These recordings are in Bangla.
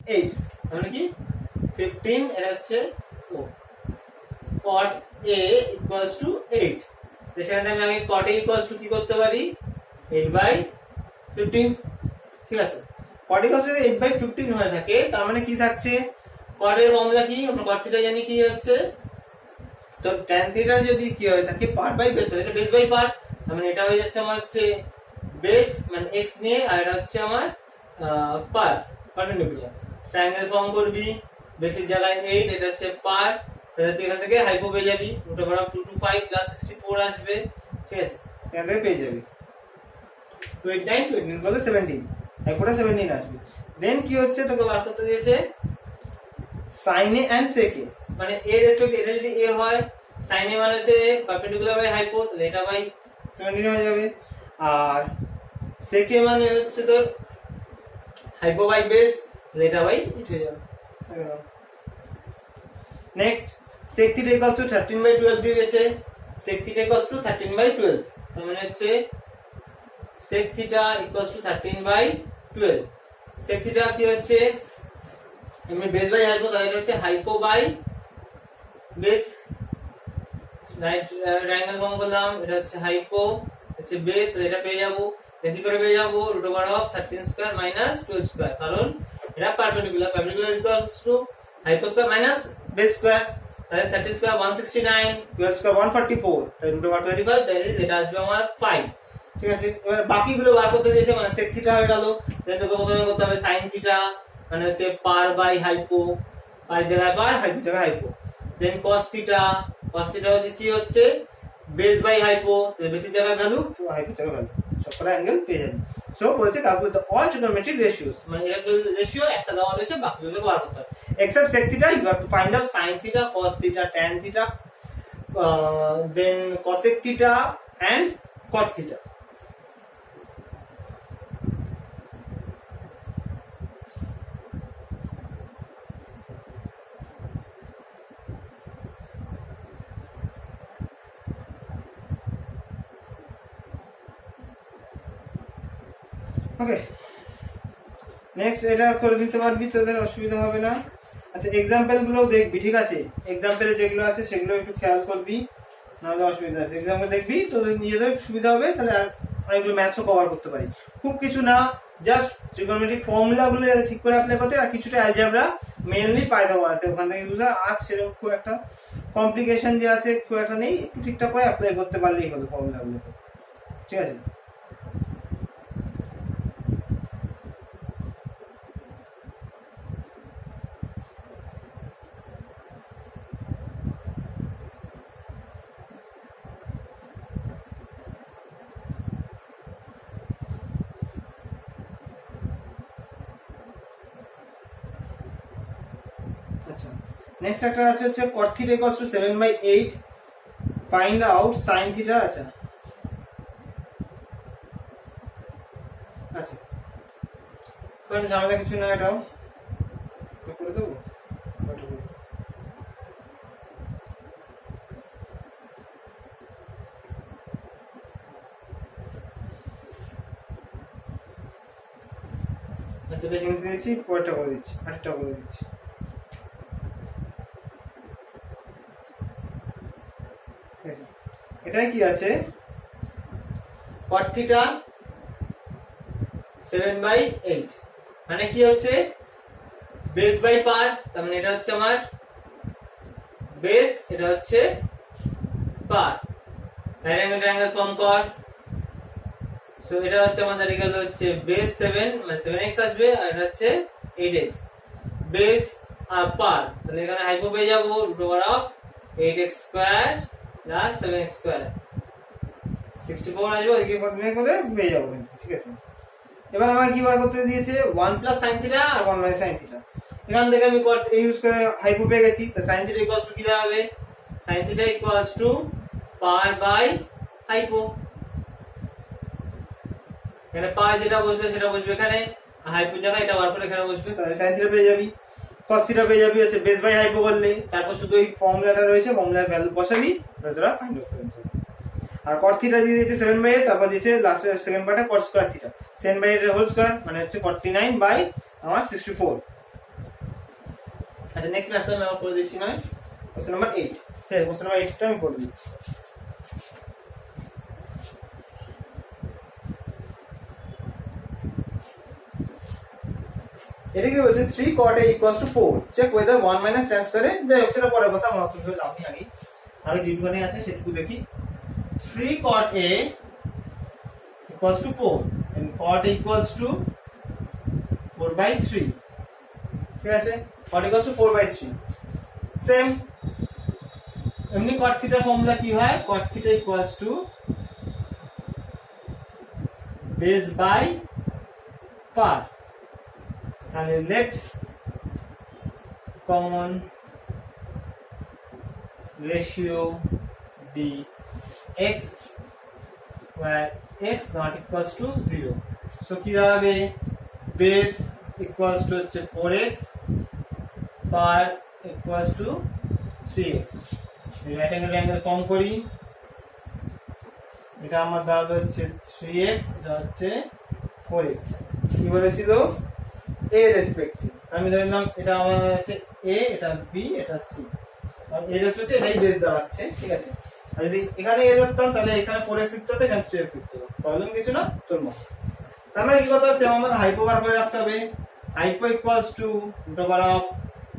8 মানে কি 15 এটা হচ্ছে 4 cot a equals to 8 তো সেখানে আমি আগে cot a equals to কি করতে পারি 8/15 ঠিক আছে cot equals to 8/15 হয়ে থাকে তার মানে কি থাকছে cot এর ফর্মুলা কি আমরা cot থিটা জানি কি হচ্ছে তো tan থিটা যদি কি হয় থাকে পার্ট বাই বেস এটা বেস বাই পার্ট তার মানে এটা হয়ে যাচ্ছে আমার হচ্ছে বেস মানে x নিয়ে আর এটা হচ্ছে আমার পার্ট পার্পেন্ডিকুলার ট্রায়াঙ্গেল ফর্ম করবি বেসের জায়গায় 8 এটা হচ্ছে পার্ট তাহলে তুই এখান থেকে হাইপো পেয়ে যাবি রুট ওভার 225 প্লাস 64 আসবে ঠিক আছে এখান থেকে পেয়ে যাবি 29 বলে 17 হাইপোটা 17 আসবে দেন কি হচ্ছে তোকে বার করতে দিয়েছে sin a and sec a মানে a রেসপেক্ট এটা যদি a হয় sin a মানে হচ্ছে পারপেন্ডিকুলার বাই হাইপো তাহলে এটা বাই 17 হয়ে যাবে আর sec a মানে হচ্ছে তোর হাইপো বাই বেস তাহলে এটা বাই 8 হয়ে যাবে next sec theta equals to 13/12 দিয়ে দিয়েছে sec theta equals to 13/12 তার মানে হচ্ছে sec theta equals to 13/12 sec theta কি হচ্ছে এমনি বেস বাই হাইপো তাহলে এটা হচ্ছে hypo by base right triangle form করলাম এটা হচ্ছে হাইপো হচ্ছে বেস এটা পেয়ে যাবো কি করে পেয়ে যাবো root over of 13 square minus 12 square কারণ এটা perpendicular equals to hypo square minus base square তাহলে 13 স্কয়ার 169 12 স্কয়ার 144 তাহলে রুট ওভার 25 দ্যাট ইজ এটা আসবে আমার 5 ঠিক আছে এবার বাকিগুলো বার করতে দিয়েছে মানে sec থিটা হয়ে গেল দেন তোকে প্রথমে করতে হবে sin থিটা মানে হচ্ছে পার বাই হাইপো পার জায়গায় পার হাইপো জায়গায় হাইপো দেন cos থিটা হচ্ছে কি হচ্ছে বেস বাই হাইপো তাহলে বেসের জায়গায় ভ্যালু হাইপো জায়গায় ভ্যালু সবকটা অ্যাঙ্গেল পেয়ে যাবে সো বলছে calculate the all trigonometric ratios মানে এটা রেশিও একটা দেওয়া রয়েছে বাকিগুলো বার করতে হবে except sec theta you have to find out sin theta cos theta tan theta then cosec theta and cot theta okay next এটা করে দিতে পারবি তোদের অসুবিধা হবে না আচ্ছা এক্সাম্পল গুলো দেখবি ঠিক আছে এক্সাম্পলে যেগুলো আছে সেগুলো একটু খেয়াল করবি নাহলে অসুবিধা আছে এক্সাম্পল দেখবি তোদের নিজেদের সুবিধা হবে তাহলে আর অনেকগুলো ম্যাথসও কভার করতে পারি খুব কিছু না জাস্ট ট্রিগোনোমেট্রিক ফর্মুলা গুলো ঠিক করে অ্যাপ্লাই করতে আর কিছুটা অ্যালজেব্রা মেইনলি পায় দেওয়া আছে ওখান থেকে বুঝা আজ সেরকম খুব একটা কমপ্লিকেশন যে আছে খুব একটা নেই একটু ঠিকঠাক করে অ্যাপ্লাই করতে পারলেই হলো ফর্মুলা গুলোকে ঠিক আছে নেক্সট একটা আছে হচ্ছে cot theta equals to 7/8 find out sin theta আচ্ছা কোন ঝামেলা কিছু না এটাও করে দেবো আচ্ছা বেশি দিয়েছি পরেরটা করে দিচ্ছি আরেকটা করে দিচ্ছি এটাই কি আছে cot theta 7/8 মানে কি হচ্ছে বেস বাই পার তার মানে এটা হচ্ছে আমার বেস এটা হচ্ছে পার রাইট অ্যাঙ্গেল ফর্ম কর সো এটা হচ্ছে আমাদের ইকুয়াল হচ্ছে বেস 7 মানে 7x আসবে আর এটা হচ্ছে 8x বেস আর পার তাহলে এখানে হাইপো পেয়ে যাবো root over of 8x square plus 7x square 64 আসবে ওইদিকে কন্টিনিউ করে পেয়ে যাবো ঠিক আছে এবার আমাকে কি বার করতে দিয়েছে 1 প্লাস sin থিটা আর 1 মাইনাস sin থিটা এখান থেকে আমি ইউজ করে হাইপো পেয়ে গেছি তো sin থিটা ইকুয়ালস টু কি দাঁড়াবে sin theta equals to per by hypo এখানে পার যেটা বসবে সেটা বসবে এখানে হাইপো জায়গায় এটা বার করে এখানে বসবে তাহলে sin থিটা পেয়ে যাবি cos থিটা পেয়ে যাবি হচ্ছে বেস বাই হাইপো করলে তারপর শুধু এই ফর্মুলাটা রয়েছে ফর্মুলার ভ্যালু বসাবি তোরা ফাইন্ড আউট করে নিবি আর cot থিটা দিয়ে দিয়েছে 7/8 তারপর দিয়েছে লাস্ট সেকেন্ড পার্টে cot স্কয়ার থিটা 7/8 এর হোল স্কয়ার মানে হচ্ছে 49 বাই আমার 64 আচ্ছা নেক্সট ম্যাথটা আমি আবার করে দিচ্ছি নয়, কোশ্চেন নাম্বার 8। ঠিক আছে, কোশ্চেন নাম্বার 8টা আমি করে দিচ্ছি। এটা কি বলছে 3 cot a equals to 4 check whether 1 minus tan square যাই হোক সেটা পরের কথা, আমরা অত ধরে লাভ নেই, আগে যেটুকুনি আছে সেটুকু দেখি। 3 cot a equals to 4 and cot a equals to 4/3, ঠিক আছে, cot equals to 4/3 সেম। এমনি cot থিটা ফর্মুলা কি হয়, cot theta equals to base by part, তাহলে let common ratio be x where x not equals to 0, so কি দাঁড়াবে base equals to হচ্ছে 4x part equals to 3x, right angle form করি, এটা আমার দাঁড়াবে হচ্ছে 3x, এটা হচ্ছে 4x। কি বলেছিল a রেসপেক্টিভ, আমি ধরে নিলাম এটা আমার আছে a, এটা b, এটা c, আর a রেসপেক্টিভ এটাই বেস দাঁড়াচ্ছে, ঠিক আছে। আর যদি এখানে a ধরতাম তাহলে এখানে 4x লিখতে হতো, এখানে 3x লিখতে হতো, প্রবলেম কিছু না তোর মত। তার মানে কি কথা, সেম আমাদের হাইপো বার করে রাখতে হবে, hypo equals to root over of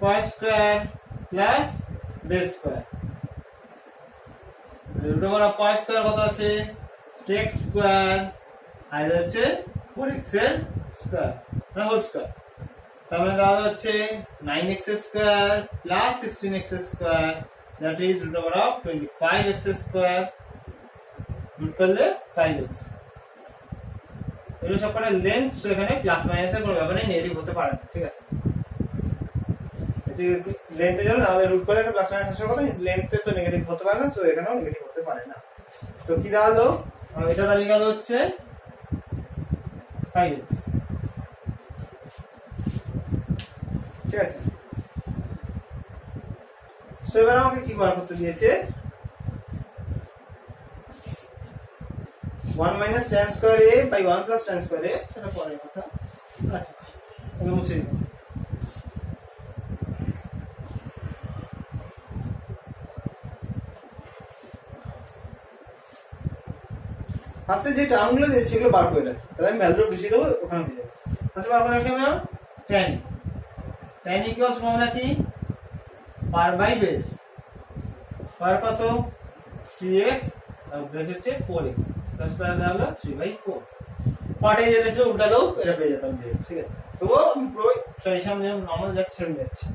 per square plus base square, root over of per square কত আছে 3x স্কয়ার, আর হচ্ছে 4x এর স্কয়ার মানে হোল স্কয়ার, তার মানে দাঁড়াবে হচ্ছে 9x square plus 16x square, that is root over of 25x square, root করলে 5x। এগুলো সব কটা লেন্থ, সো এখানে প্লাস মাইনাসের কোনো ব্যাপার নেই, নেগেটিভ হতে পারে না, ঠিক আছে। লেন্থের জন্য নাহলে রুট করলে প্লাস মাইনাস আসার কথা, লেন্থে তো নেগেটিভ হতে পারে না, তো এখানেও নেগেটিভ হতে পারে না। তো কি দাঁড়ালো, এটা দাঁড়িয়ে গেল হচ্ছে 5x, ঠিক আছে। সো এবার আমাকে কি বার করতে দিয়েছে 1 minus tan square a by 1 plus tan square a, সেটা পরের কথা। আচ্ছা আমি মুছে দিই। ফার্স্টে যে টার্মগুলো দিয়েছি সেগুলো বার করে রাখি, তাহলে আমি ভ্যালু বসিয়ে দেবো, ওখানে হয়ে যাবে। ফার্স্টে বার করে রাখি আমি tan e, tan e equals formula কি পার বাই বেস, পার কত 3x আর বেস হচ্ছে 4x, প্লাস পার হলো 3/4, পার্টে যেটা ছিল উল্টালেও এটা পেয়ে যেতাম, ঠিক আছে। তবুও আমি পুরো সলিউশন যেমন নরমাল যাচ্ছে সেরকম যাচ্ছে।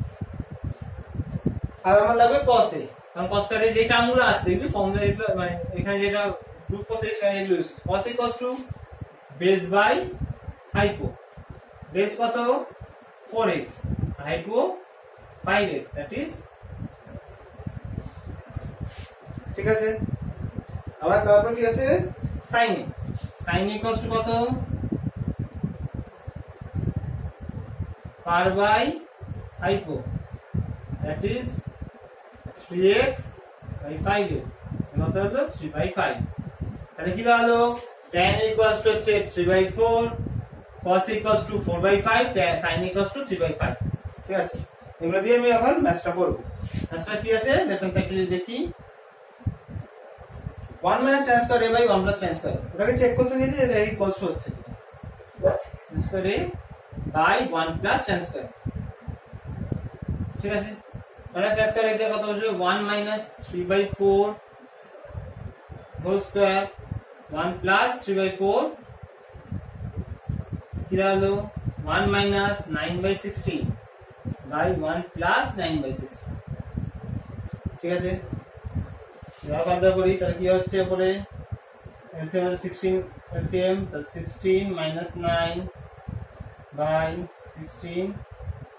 আর আমার লাগবে cos a, কারণ cos এর যে টার্মগুলো আছে দেখবি ফর্মুলা এগুলো মানে এখানে যেটা প্রুফ করতে সেখানে এগুলো use, cos equals to base by hypo, base কত 4x R hypo 5x, that is, ঠিক আছে। আবার তারপর কি আছে sin a, sin equals to কত per by hypo, that is 3x by 5x, কত হলো 3/5। তাহলে কি দাঁড়ালো tan ইকুয়ালস টু হচ্ছে 3/4, cos equals two 4/5, sin equals two 3/5, ঠিক আছে। এগুলো দিয়ে আমি এখন ম্যাথটা করব। ম্যাথটা কি আছে লেফট হ্যান্ড সাইডে দেখি, 1 minus tan square a by 1 plus tan square, ওটাকে চেক করতে দিয়েছি এটা ইকুয়ালস টু হচ্ছে কিনা, tan square a by 1 plus tan square, ঠিক আছে। মানে tan square এর জায়গায় কত হচ্ছে 1 minus 3/4 হোল স্কয়ার 1 plus 3/4 কি দাঁড়ালো 1 minus 9/16 by 1 plus 9/16, ঠিক আছে। ভাগ করি তাহলে কি হচ্ছে উপরে এলসিএম 16, এলসিএম তাহলে 16 minus 9 by 16,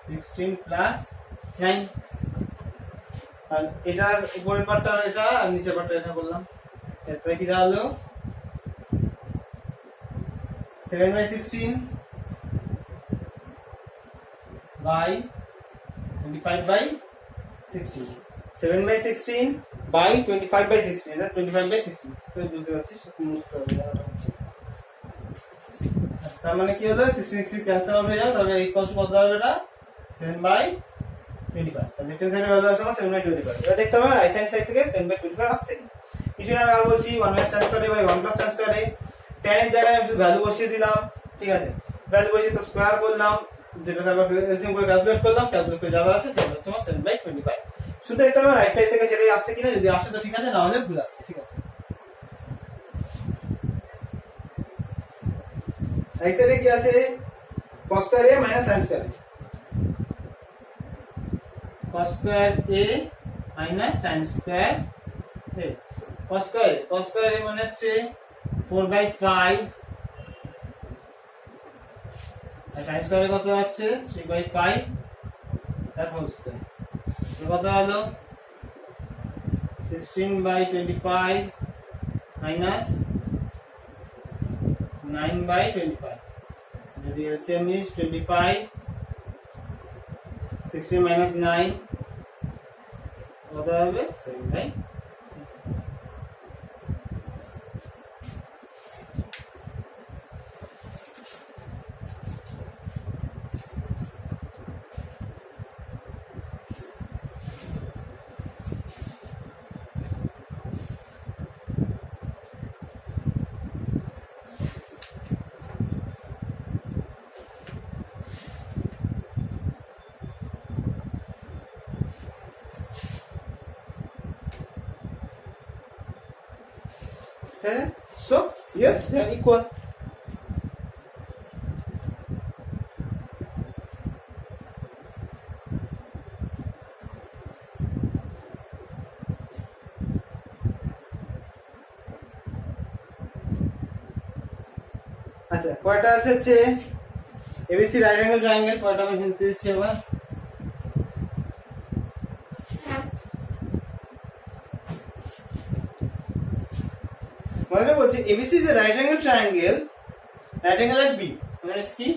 16 plus 9, আর এটার উপরের পার্টটা এটা আর নিচের পার্টটা এটা বললাম, তাহলে কি দাঁড়ালো 7/16 by 25/16, 7/16 by 25/16, এটা 25/16, তো বুঝতে পারছিস বুঝতে হবে জায়গাটা হচ্ছে। তার মানে কি হলো 16 ক্যান্সেল আউট হয়ে যাবে, তাহলে ইকুয়ালস কত হবে এটা 7/16, 25 তাহলে লেফট হ্যান্ড সাইডের ভ্যালু আসলে 7/25 এটা দেখতে হবে রাইট হ্যান্ড সাইড থেকে 7/25 আসছে কি কিছু না আমি আর বলছি 1 ট্রান্স করে বাই 1 প্লাস ট্রান্স করে tan এর জায়গায় আমি শুধু ভ্যালু বসিয়ে দিলাম ঠিক আছে ভ্যালু বসিয়ে তো স্কয়ার করলাম যেটা তারপর এলসিএম করে ক্যালকুলেট করলাম ক্যালকুলেট করে যা আছে সেটা হচ্ছে আমার 7/25 শুধু দেখতে হবে রাইট সাইড থেকে সেটাই আসছে কিনা যদি আসে তো ঠিক আছে না হলে ভুল আসছে ঠিক আছে রাইট সাইডে কি আছে cos square a minus sin square cos square a minus sin square a cos square a মানে হচ্ছে 4/5 আর sin স্কয়ারে কত আছে 3/5 তার হোল স্কয়ার এটা কত হলো 16/25 minus 9/25 the LCM is 25 16 minus 9 কত হবে 7/25 So yes, they are equal. আচ্ছা কয়টা আছে হচ্ছে এবিসি রাইট অ্যাঙ্গেল ট্রায়াঙ্গেল কয়টা আমি খেলতে দিচ্ছি এবার মানে বলছি ABC is a right angle triangle at B মানে কি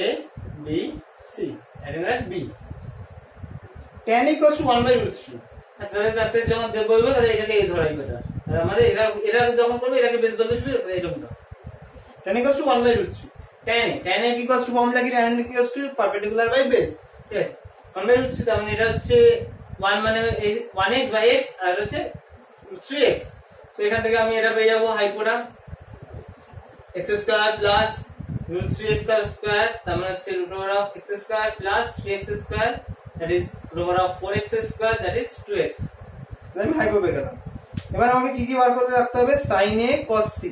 A B C right angle at B tan equals to 1/√3 আচ্ছা তাহলে যখন দেব বলবো তাহলে এটাকে এই ধরাই বেটার তাহলে আমাদের এরা যখন করবে এটাকে বেস ধরলে শুধু এরকম দাও tan equals to 1/√3 tan equals to formula কি tan equals to perpendicular by base ঠিক আছে 1/√3 তার মানে এটা হচ্ছে 1 মানে 1x by x আর হচ্ছে 3x তো এখান থেকে আমি এটা পেয়ে যাব হাইপোটা x square plus √3x square তার মানে হচ্ছে √x square plus 3x square that is √4x square that is 2x আমি হাইপো পেয়ে গেলাম এবার আমাকে কি কি বার করতে রাখতে হবে sin a cos c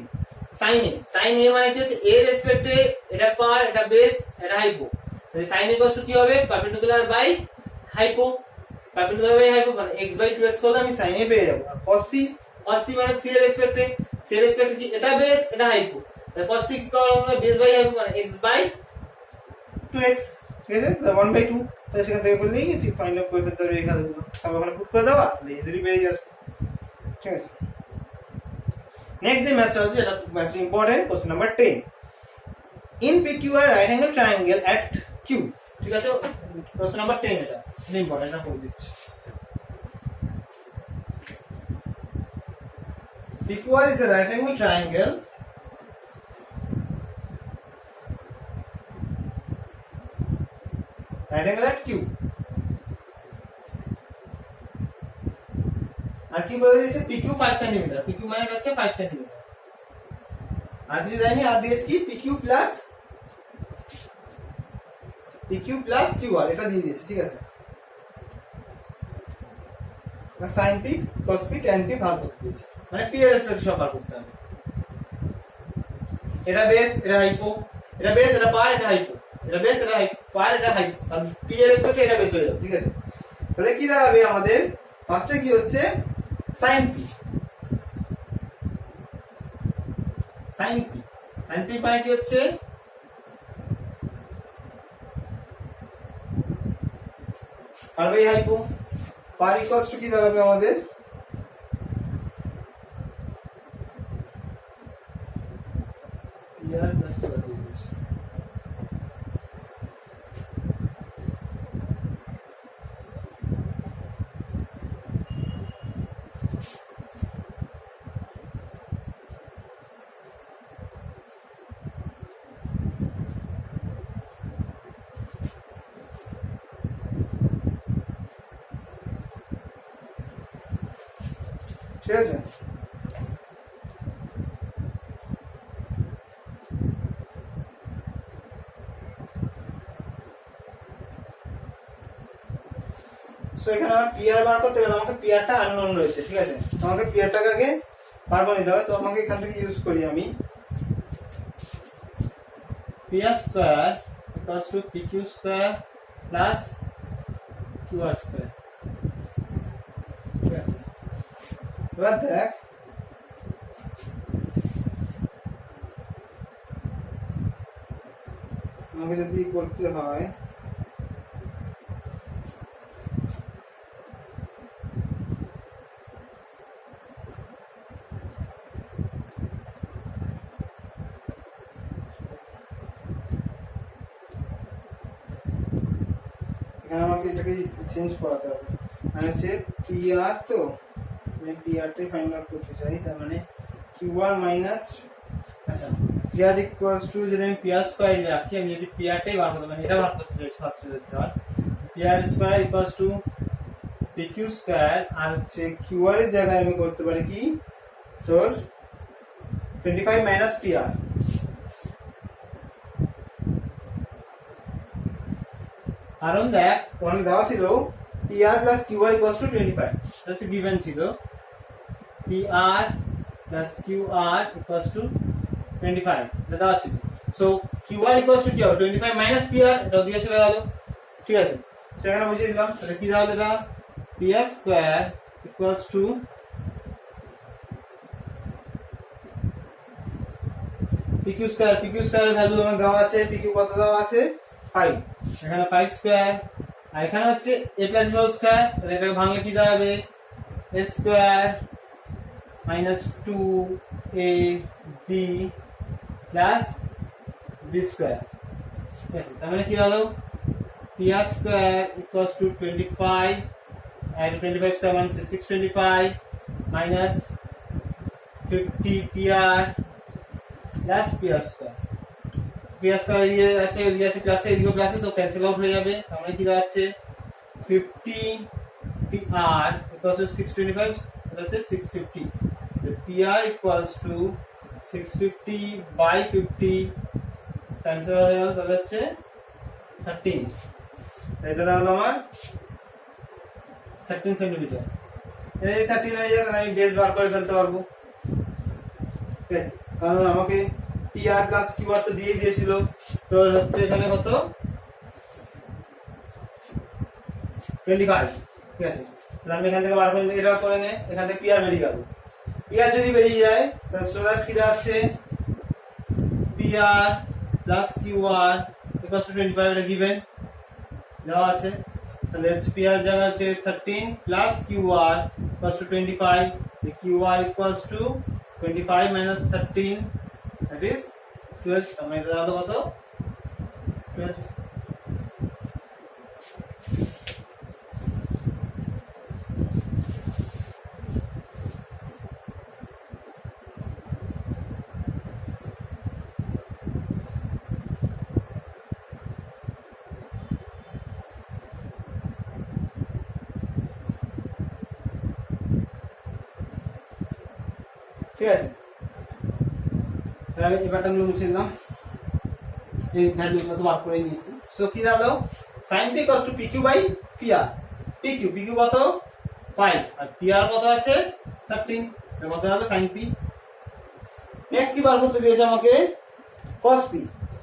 sin a মানে কি হচ্ছে a রেসপেক্টে এটা পার এটা বেস এটা হাইপো তাহলে sin a cos কি হবে perpendicular by hypo perpendicular by hypo মানে x/2x হলে আমি sin a পেয়ে যাব আর cos c মানে c এর রেসপেক্টে কি এটা বেস এটা হাইপো তাহলে cos c কি হবে বেস বাই হাইপো মানে x/2x ঠিক আছে 1/2 তাহলে সেখান থেকে বললেই কি ফাইন্ড আউট করে ফেলতে হবে এই খেলাগুলো তারপর ওখানে পুট করে দেওয়া তাহলে ইজিলি পেয়ে যাবে ঠিক আছে নেক্সট যে ম্যাথটা হচ্ছে এটা math important question number 10 in PQ আর right angle triangle at Q ঠিক আছে কোশ্চেন নাম্বার 10 এটা ইম্পর্টেন্ট না বলে দিচ্ছি PQR is a right angle triangle at Q আর কি বলে দিয়েছে PQ 5 cm PQ মানে হচ্ছে 5 cm আর কিছু জানি আর দিয়েছে কি PQ plus QR এটা দিয়ে দিয়েছে ঠিক আছে না sin p cos p tan p ভাগ করতে দিয়েছে মানে p এর রেসপেক্টে সব বার করতে হবে এটা বেস এটা হাইপো এটা বেস এটা পার এটা হাইপো এটা বেস এটা পার এটা হাইপো আর p এর রেসপেক্টে এটা বেস হয়ে যাবে ঠিক আছে তাহলে কি দাঁড়াবে আমাদের ফার্স্টে কি হচ্ছে sin p মানে কি হচ্ছে per by hypo per equals to কি দাঁড়াবে আমাদের यार प्लस कर दीजिए ঠিক আছে। সো এখানে আমার পিআর বার করতে গেলে আমাকে পিআরটা আননোন রয়েছে, ঠিক আছে। আমাকে পিআরটাকে আগে বার করে নিতে হবে। তো আমাকে এখান থেকে ইউজ করি আমি PR square equals to PQ square plus QR square, ঠিক আছে। এবার দেখ আমাকে যদি করতে হয় আমাকে এটাকে চেঞ্জ করাতে হবে, মানে হচ্ছে পিআর, তো আমি পিআরটাই ফাইন্ড আউট করতে চাই, তার মানে কিউ1 মাইনাস, আচ্ছা পিআর ইকুয়ালস টু, যদি আমি পিআর স্কয়ার রাখি, আমি যদি পিআরটাই বার করতে, মানে এটা বার করতে চাই ফার্স্টে, ধর PR square equals to PQ square, আর হচ্ছে কিউআর এর জায়গায় আমি করতে পারি কি তোর 25 মাইনাস পিআর, কারণ দেখ ওখানে দেওয়া ছিল PR plus QR equals to 25, এটা হচ্ছে গিভেন ছিল PR plus QR equals to 25, এটা দেওয়া ছিল। সো কিউআর ইকুয়ালস টু কি হবে 25 মাইনাস পিআর, এটা দিয়ে চলে গেল, ঠিক আছে। সেখানে বুঝিয়ে দিলাম এটা কি দেওয়া হলো, এটা PR square equals to PQ square, PQ স্কয়ারের ভ্যালু আমার দেওয়া আছে, পিকিউ কত দেওয়া আছে 5, এখানে 5 স্কয়ার, আর এখানে হচ্ছে a plus b whole square, তাহলে এটাকে ভাঙলে কি দাঁড়াবে a square minus 2ab plus b square, ঠিক আছে। তার মানে কি হলো pr square equals to 25, and 25 square মানে 625 minus 50 pr plus pr square, pr square এদিকে আছে, এদিকে আছে প্লাসে, এদিকে প্লাসে, তো ক্যান্সেল আউট হয়ে যাবে। তার মানে কি দাঁড়াচ্ছে 50 pr ইকুয়ালস টু 625, এটা হচ্ছে 650, the pr equals to 650 by 50 cancel হয়ে গেল, তাহলে হচ্ছে 13, এটা দাঁড়ালো আমার 13 সেন্টিমিটার। এই 13 হয়ে যায়, তাহলে আমি বেস বার করে ফেলতে পারবো, ঠিক আছে। কারণ আমাকে পিআর প্লাস কিউআর তো দিয়ে দিয়েছিল, তো হচ্ছে এখানে কত 25, ঠিক আছে। তাহলে আমি এখান থেকে বার করে এটা করে নে, এখান থেকে পিআর বেরিয়ে গেল, পিআর যদি বেরিয়ে যায় তাহলে সোজা কি দাঁড়াচ্ছে PR plus QR equals to 25, এটা গিভেন দেওয়া আছে। তাহলে পিআর জায়গা হচ্ছে 13 plus QR equals to 25, QR equals to 25 minus 13, that is 12, আমরা এটা দাঁড়ালো কত 12। ঠিক আছে, তাহলে এবারটা আমি মুছে দিলাম, এই ভ্যালুগুলো তো বার করে নিয়েছি। সো কি দাঁড়ালো sin p equals to pq by pr, pq কত 5, আর pr কত আছে 13, এটা কত হবে sin p। নেক্সট কি বার করতে দিয়েছে আমাকে cos p,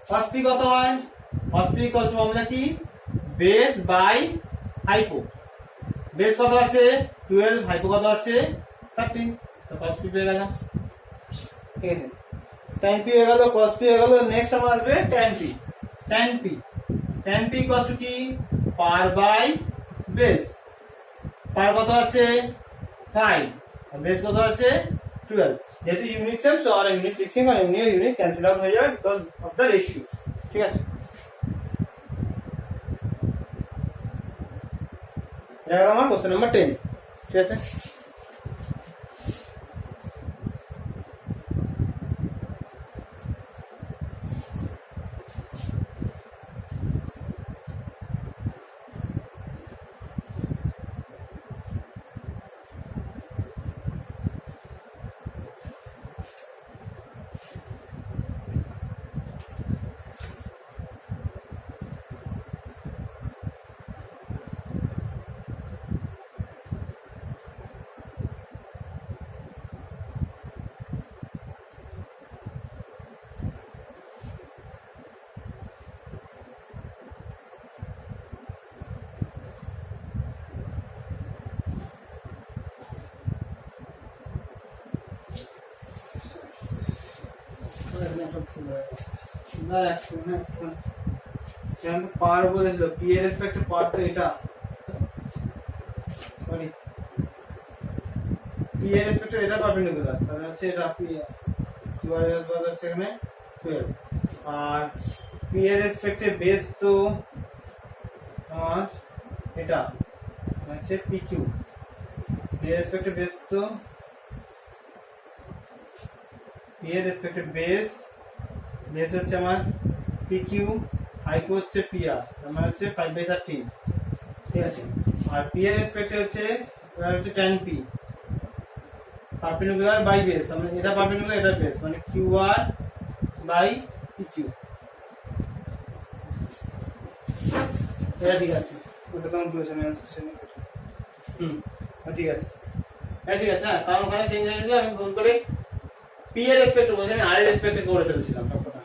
cos p কত হয়, cos p ইকুয়ালস টু আমরা কি বেস বাই হাইপো, বেস কত আছে 12, হাইপো কত আছে 13, তো cos p পেয়ে গেলাম, ঠিক আছে। sin p হয়ে গেল, cos p হয়ে গেল, নেক্সট আমার আসবে tan p, tan p, tan p equals to কি পার বাই বেস, পার কত আছে 5, আর বেস কত আছে 12, যেহেতু ইউনিট সেম সো আর ইউনিট লিখছি, আর এমনিও ইউনিট ক্যান্সেল আউট হয়ে যাবে বিকজ অফ দ্য রেশিও, ঠিক আছে। এটা আমার কোশ্চেন নাম্বার 10, ঠিক আছে। পার বলেছিল, পি এর রেসপেক্টে পার তো এটা, সরি পি এর রেসপেক্টে এটা পারপেন্ডিকুলার, তাহলে হচ্ছে এটা পি কিউ আর হচ্ছে এখানে 12, আর পি এর রেসপেক্টে বেস তো আমার এটা হচ্ছে পি কিউ, পি এর রেসপেক্টে বেস তো পি এর রেসপেক্টে বেস হচ্ছে আমার পি কিউ, হাইপো হচ্ছে পি আর, আমার হচ্ছে 5/13, ঠিক আছে। আর পি এর রেসপেক্টে হচ্ছে tan P perpendicular by base, মানে এটা পারপেন্ডিকুলার এটা বেস, মানে Q R by P Q, এটা ঠিক আছে, ওটা তো আমি বলেছিলাম ঠিক আছে, ঠিক আছে। হ্যাঁ, কারণ ওখানে চেঞ্জ হয়ে গেছিল, আমি ভুল করে পি এর রেসপেক্ট বলছি, আমি আর এর রেসপেক্টে করে ফেলেছিলাম সবকটা।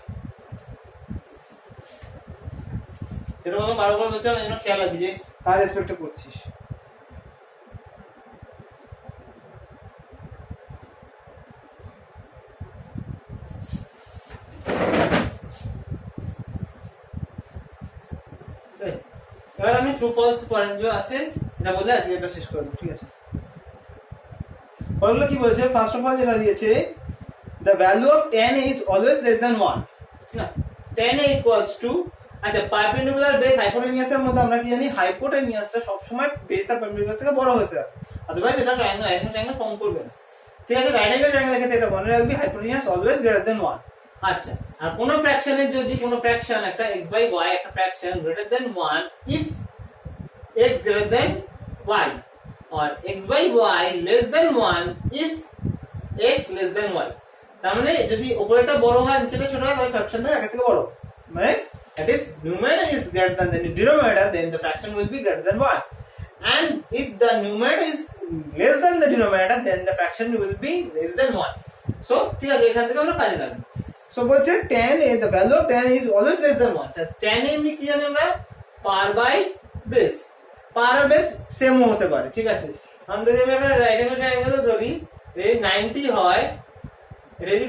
সেটা বললাম বারো করে বলছিলাম, এই জন্য খেয়াল রাখবি যে কার রেসপেক্টে করছিস। এবার আমি ট্রু ফলস পয়েন্টগুলো আছে এটা বলে আজকে এটা শেষ করব, ঠিক আছে। পরেরগুলো কি বলেছে? ফার্স্ট অফ অল যেটা দিয়েছে, the value of tan is always less than 1, না, tan a equals to, আচ্ছা পারপেন্ডিকুলার বেস হাইপোটেনিয়াসের মধ্যে আমরা কি জানি, হাইপোটেনিয়াসটা সব সময় বেস আর পারপেন্ডিকুলার থেকে বড় হতে হবে, আদারওয়াইজ এটা ট্রায়াঙ্গেল ফর্ম করবে না, ঠিক আছে। রাইট অ্যাঙ্গেল ট্রায়াঙ্গেল ক্ষেত্রে এটা মনে রাখবি, হাইপোটেনিয়াস অলওয়েজ গ্রেটার দেন 1। আচ্ছা, আর কোন ফ্র্যাকশনের যদি কোন ফ্র্যাকশন একটা x বাই y একটা fraction greater than 1 if x greater than y, or x by y less than 1 if x less than y, তার মানে যদি উপরেটা বড় হয় নিচেটা ছোট হয় তাহলে ফ্র্যাকশনটা এর থেকে বড়, মানে that is numerator is greater than the denominator, then the fraction will be greater than 1, and if the numerator is less than the denominator then the fraction will be less than 1. So ঠিক আছে, এখান থেকে আমরা কাজে লাগাবো। সো বলছে tan a, the value of tan is always less than 1, tan a এমনি কি জানি আমরা, per by base, per R base সেমও হতে পারে, ঠিক আছে। আমরা যদি আমরা রাইট অ্যাঙ্গেল ট্রায়াঙ্গেলও ধরি, এই 90 হয়, এটা যদি